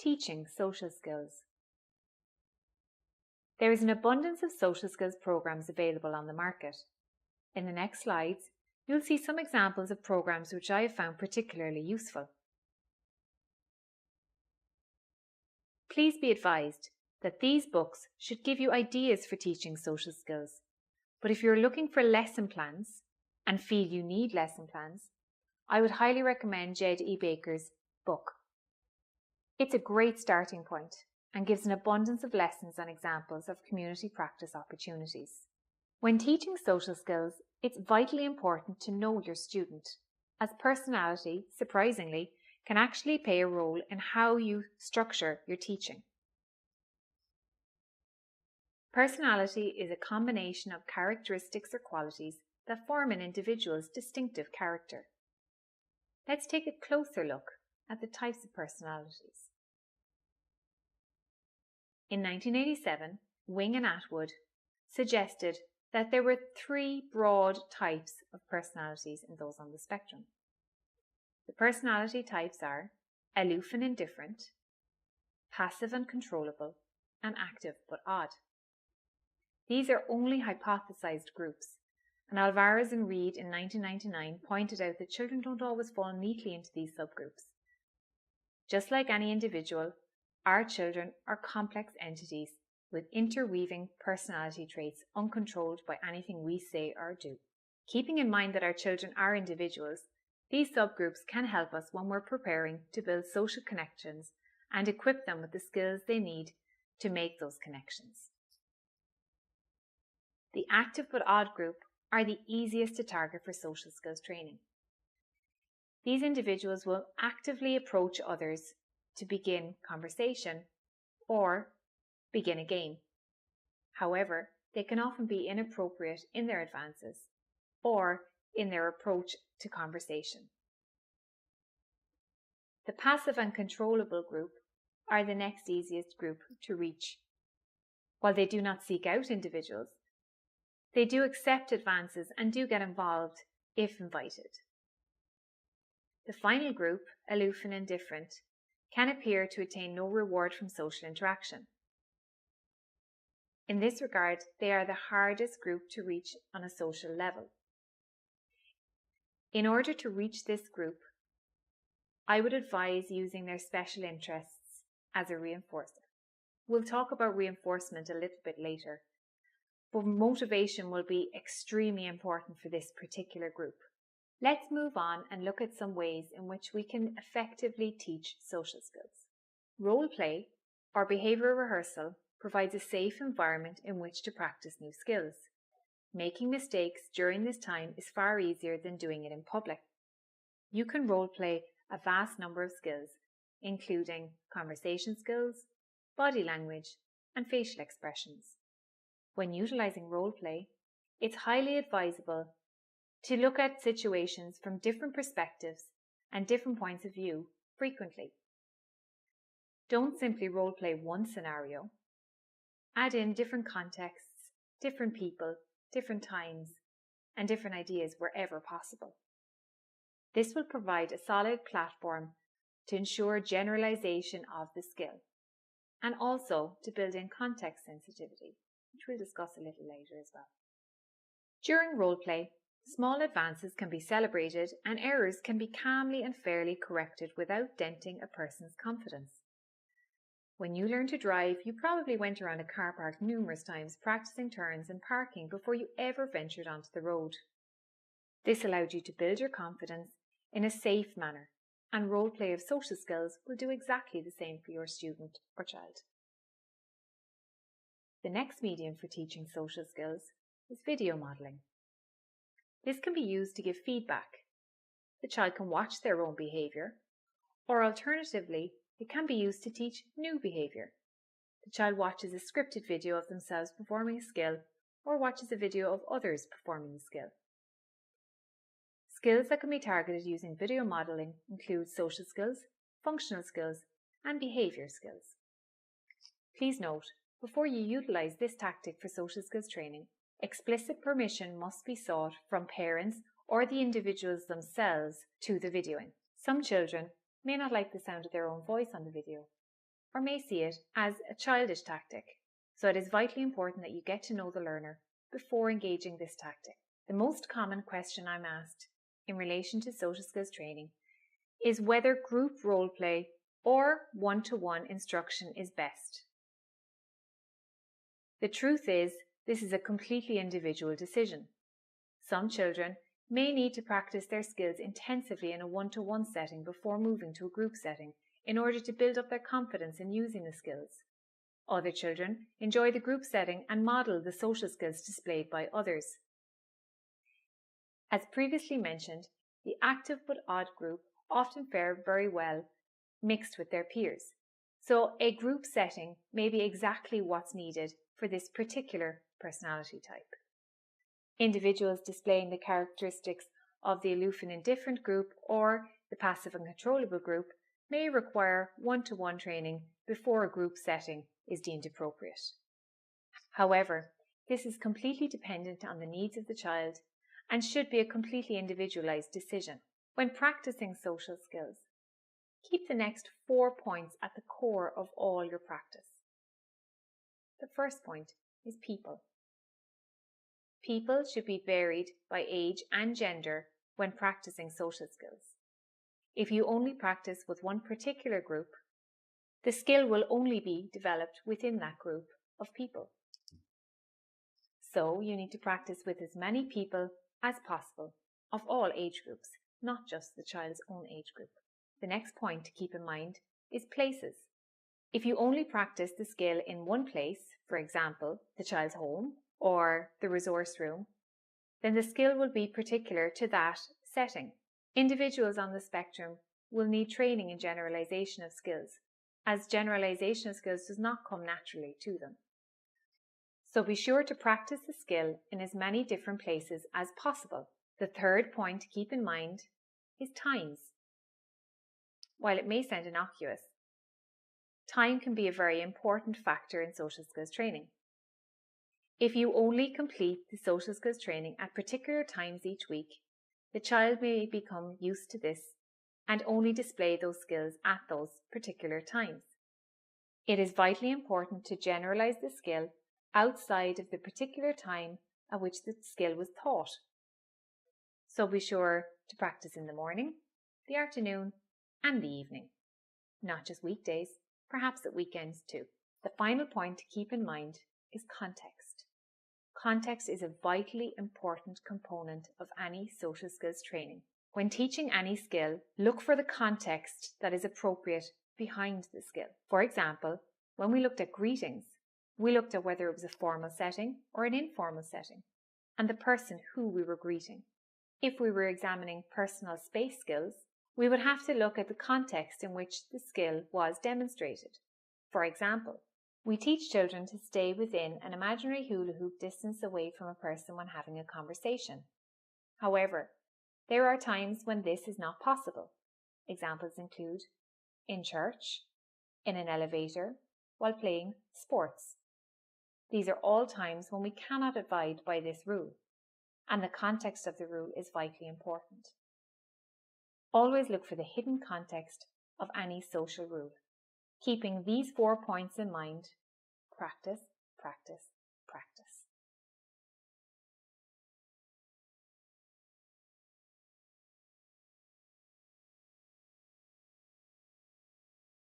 Teaching social skills. There is an abundance of social skills programs available on the market. In the next slides, you'll see some examples of programs which I have found particularly useful. Please be advised that these books should give you ideas for teaching social skills, but if you're looking for lesson plans and feel you need lesson plans, I would highly recommend Jed E. Baker's book. It's a great starting point and gives an abundance of lessons and examples of community practice opportunities. When teaching social skills, it's vitally important to know your student, as personality, surprisingly, can actually play a role in how you structure your teaching. Personality is a combination of characteristics or qualities that form an individual's distinctive character. Let's take a closer look at the types of personalities. In 1987, Wing and Atwood suggested that there were 3 broad types of personalities in those on the spectrum. The personality types are aloof and indifferent, passive and controllable, and active but odd. These are only hypothesized groups, and Alvarez and Reed in 1999 pointed out that children don't always fall neatly into these subgroups. Just like any individual, our children are complex entities with interweaving personality traits uncontrolled by anything we say or do. Keeping in mind that our children are individuals, these subgroups can help us when we're preparing to build social connections and equip them with the skills they need to make those connections. The active but odd group are the easiest to target for social skills training. These individuals will actively approach others to begin conversation or begin a game. However, they can often be inappropriate in their advances or in their approach to conversation. The passive and controllable group are the next easiest group to reach. While they do not seek out individuals, they do accept advances and do get involved if invited. The final group, aloof and indifferent, can appear to attain no reward from social interaction. In this regard, they are the hardest group to reach on a social level. In order to reach this group, I would advise using their special interests as a reinforcer. We'll talk about reinforcement a little bit later, but motivation will be extremely important for this particular group. Let's move on and look at some ways in which we can effectively teach social skills. Role play, or behaviour rehearsal, provides a safe environment in which to practice new skills. Making mistakes during this time is far easier than doing it in public. You can role play a vast number of skills, including conversation skills, body language, and facial expressions. When utilising role play, it's highly advisable to look at situations from different perspectives and different points of view frequently. Don't simply role play one scenario. Add in different contexts, different people, different times, and different ideas wherever possible. This will provide a solid platform to ensure generalization of the skill, and also to build in context sensitivity, which we'll discuss a little later as well. During role play, small advances can be celebrated and errors can be calmly and fairly corrected without denting a person's confidence. When you learned to drive, you probably went around a car park numerous times practicing turns and parking before you ever ventured onto the road. This allowed you to build your confidence in a safe manner, and role play of social skills will do exactly the same for your student or child. The next medium for teaching social skills is video modelling. This can be used to give feedback. The child can watch their own behaviour, or alternatively, it can be used to teach new behaviour. The child watches a scripted video of themselves performing a skill, or watches a video of others performing the skill. Skills that can be targeted using video modelling include social skills, functional skills, and behaviour skills. Please note, before you utilise this tactic for social skills training, explicit permission must be sought from parents or the individuals themselves to the videoing. Some children may not like the sound of their own voice on the video, or may see it as a childish tactic. So it is vitally important that you get to know the learner before engaging this tactic. The most common question I'm asked in relation to social skills training is whether group role play or one-to-one instruction is best. The truth is, this is a completely individual decision. Some children may need to practice their skills intensively in a one-to-one setting before moving to a group setting in order to build up their confidence in using the skills. Other children enjoy the group setting and model the social skills displayed by others. As previously mentioned, the active but odd group often fare very well mixed with their peers. So a group setting may be exactly what's needed for this particular personality type. Individuals displaying the characteristics of the aloof and indifferent group or the passive and controllable group may require one-to-one training before a group setting is deemed appropriate. However, this is completely dependent on the needs of the child and should be a completely individualized decision. When practicing social skills, keep the next 4 points at the core of all your practice. The first point is people. People should be varied by age and gender when practicing social skills. If you only practice with one particular group, the skill will only be developed within that group of people. So you need to practice with as many people as possible of all age groups, not just the child's own age group. The next point to keep in mind is places. If you only practice the skill in one place, for example, the child's home or the resource room, then the skill will be particular to that setting. Individuals on the spectrum will need training in generalization of skills, as generalization of skills does not come naturally to them. So be sure to practice the skill in as many different places as possible. The third point to keep in mind is times. While it may sound innocuous, time can be a very important factor in social skills training. If you only complete the social skills training at particular times each week, the child may become used to this and only display those skills at those particular times. It is vitally important to generalize the skill outside of the particular time at which the skill was taught. So be sure to practice in the morning, the afternoon, and the evening. Not just weekdays, perhaps at weekends too. The final point to keep in mind is context. Context is a vitally important component of any social skills training. When teaching any skill, look for the context that is appropriate behind the skill. For example, when we looked at greetings, we looked at whether it was a formal setting or an informal setting, and the person who we were greeting. If we were examining personal space skills, we would have to look at the context in which the skill was demonstrated. For example, we teach children to stay within an imaginary hula hoop distance away from a person when having a conversation. However, there are times when this is not possible. Examples include in church, in an elevator, while playing sports. These are all times when we cannot abide by this rule, and the context of the rule is vitally important. Always look for the hidden context of any social rule. Keeping these 4 points in mind, practice, practice, practice.